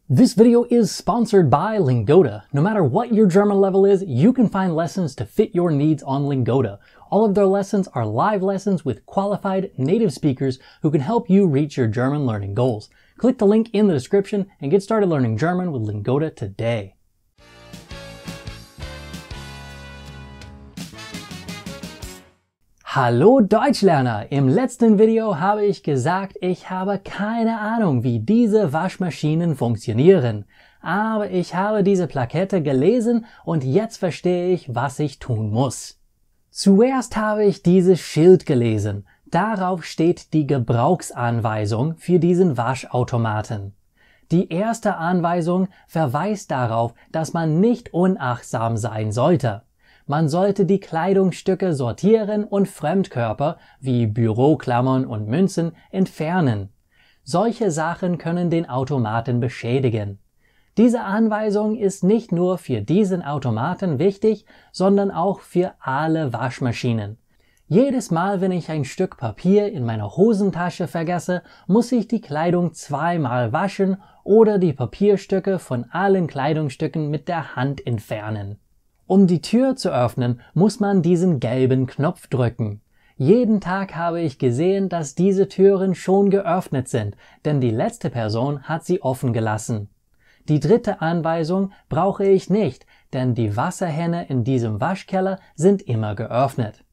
This video is sponsored by Lingoda. No matter what your German level is, you can find lessons to fit your needs on Lingoda. All of their lessons are live lessons with qualified native speakers who can help you reach your German learning goals. Click the link in the description and get started learning German with Lingoda today. Hallo Deutschlerner! Im letzten Video habe ich gesagt, ich habe keine Ahnung, wie diese Waschmaschinen funktionieren. Aber ich habe diese Plakette gelesen und jetzt verstehe ich, was ich tun muss. Zuerst habe ich dieses Schild gelesen. Darauf steht die Gebrauchsanweisung für diesen Waschautomaten. Die erste Anweisung verweist darauf, dass man nicht unachtsam sein sollte. Man sollte die Kleidungsstücke sortieren und Fremdkörper wie Büroklammern und Münzen entfernen. Solche Sachen können den Automaten beschädigen. Diese Anweisung ist nicht nur für diesen Automaten wichtig, sondern auch für alle Waschmaschinen. Jedes Mal, wenn ich ein Stück Papier in meiner Hosentasche vergesse, muss ich die Kleidung zweimal waschen oder die Papierstücke von allen Kleidungsstücken mit der Hand entfernen. Um die Tür zu öffnen, muss man diesen gelben Knopf drücken. Jeden Tag habe ich gesehen, dass diese Türen schon geöffnet sind, denn die letzte Person hat sie offen gelassen. Die dritte Anweisung brauche ich nicht, denn die Wasserhähne in diesem Waschkeller sind immer geöffnet.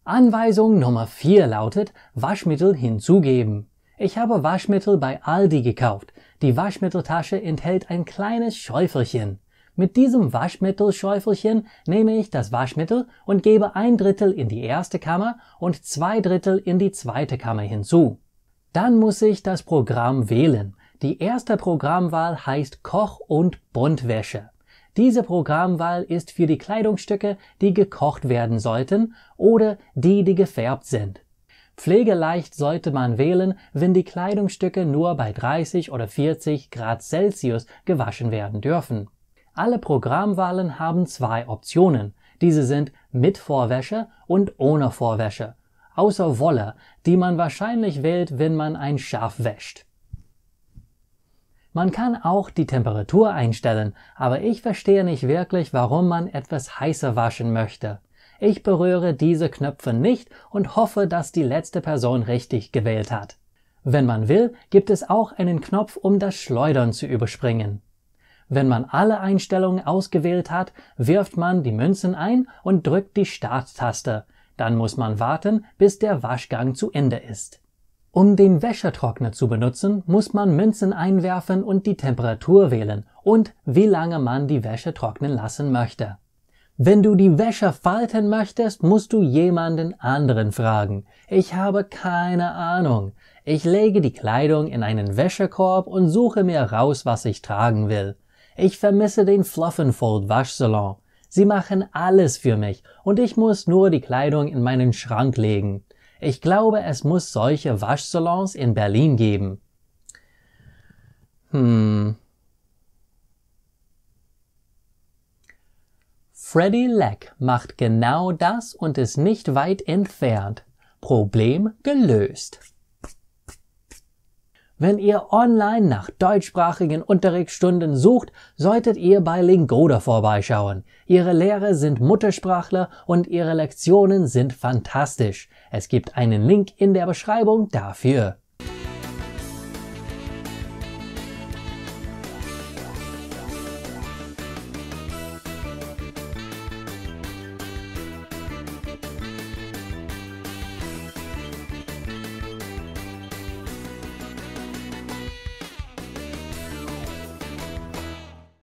Anweisung Nummer 4 lautet, Waschmittel hinzugeben. Ich habe Waschmittel bei Aldi gekauft. Die Waschmitteltasche enthält ein kleines Schäufelchen. Mit diesem Waschmittelschäufelchen nehme ich das Waschmittel und gebe 1/3 in die erste Kammer und 2/3 in die zweite Kammer hinzu. Dann muss ich das Programm wählen. Die erste Programmwahl heißt Koch- und Buntwäsche. Diese Programmwahl ist für die Kleidungsstücke, die gekocht werden sollten oder die gefärbt sind. Pflegeleicht sollte man wählen, wenn die Kleidungsstücke nur bei 30 oder 40 Grad Celsius gewaschen werden dürfen. Alle Programmwahlen haben 2 Optionen. Diese sind mit Vorwäsche und ohne Vorwäsche. Außer Wolle, die man wahrscheinlich wählt, wenn man ein Schaf wäscht. Man kann auch die Temperatur einstellen, aber ich verstehe nicht wirklich, warum man etwas heißer waschen möchte. Ich berühre diese Knöpfe nicht und hoffe, dass die letzte Person richtig gewählt hat. Wenn man will, gibt es auch einen Knopf, um das Schleudern zu überspringen. Wenn man alle Einstellungen ausgewählt hat, wirft man die Münzen ein und drückt die Starttaste. Dann muss man warten, bis der Waschgang zu Ende ist. Um den Wäschetrockner zu benutzen, muss man Münzen einwerfen und die Temperatur wählen und wie lange man die Wäsche trocknen lassen möchte. Wenn du die Wäsche falten möchtest, musst du jemanden anderen fragen. Ich habe keine Ahnung. Ich lege die Kleidung in einen Wäschekorb und suche mir raus, was ich tragen will. Ich vermisse den Fluff & Fold Waschsalon. Sie machen alles für mich und ich muss nur die Kleidung in meinen Schrank legen. Ich glaube, es muss solche Waschsalons in Berlin geben. Freddy Leck macht genau das und ist nicht weit entfernt. Problem gelöst. Wenn ihr online nach deutschsprachigen Unterrichtsstunden sucht, solltet ihr bei Lingoda vorbeischauen. Ihre Lehrer sind Muttersprachler und ihre Lektionen sind fantastisch. Es gibt einen Link in der Beschreibung dafür.